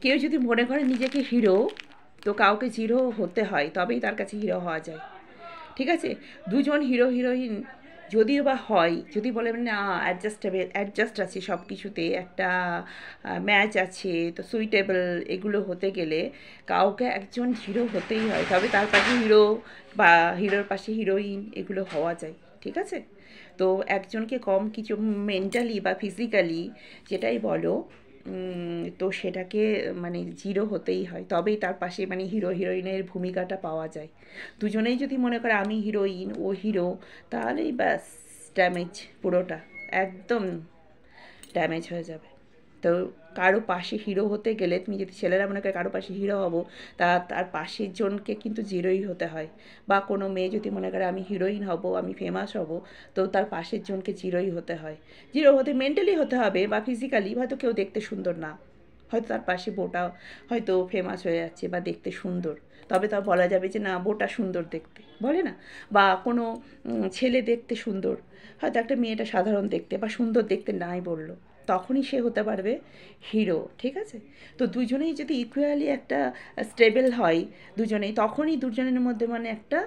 কেউ যদি মনে করে নিজেকে হিরো, তো কাউকে জিরো হতে হয়, তবেই তার কাছে হিরো হওয়া যায়। ঠিক আছে? দুজন হিরো হিরোইন যদিও বা হয়, যদি বলে না অ্যাডজাস্ট আছে সব কিছুতে, একটা ম্যাচ আছে, তো সুইটেবল, এগুলো হতে গেলে কাউকে একজন হিরো হতেই হয়, তবে তার পাশে হিরো বা হিরোর পাশে হিরোইন এগুলো হওয়া যায়। ঠিক আছে? তো একজনকে কম কিছু মেন্টালি বা ফিজিক্যালি, যেটাই বলো, তো সেটাকে মানে জিরো হতেই হয়, তবেই তার পাশে মানে হিরো হিরোইনের ভূমিকাটা পাওয়া যায়। দুজনেই যদি মনে করে আমি হিরোইন ও হিরো, তাহলেই ব্যাস ড্যামেজ পুরোটা, একদম ড্যামেজ হয়ে যাবে। তো কারো পাশে হিরো হতে গেলে, তুমি যদি ছেলেরা মনে করে কারো পাশে হিরো হব, তার পাশের জনকে কিন্তু জিরোই হতে হয়। বা কোনো মেয়ে যদি মনে করে আমি হিরোইন হব, আমি ফেমাস হব, তো তার পাশের জনকে জিরোই হতে হয়। জিরো হতে মেন্টালি হতে হবে বা ফিজিক্যালি, হয়তো কেউ দেখতে সুন্দর না, হয়তো তার পাশে বোটা হয়তো ফেমাস হয়ে যাচ্ছে বা দেখতে সুন্দর, তবে তা বলা যাবে যে না, বোটা সুন্দর দেখতে, বলে না? বা কোনো ছেলে দেখতে সুন্দর, হয়তো একটা মেয়েটা সাধারণ দেখতে বা সুন্দর দেখতে নাই বললো, তখনই সে হতে পারবে হিরো। ঠিক আছে? তো দুজনেই যদি ইকুয়ালি একটা স্টেবল হয়, দুজনেই, তখনই দুজনের মধ্যে মানে একটা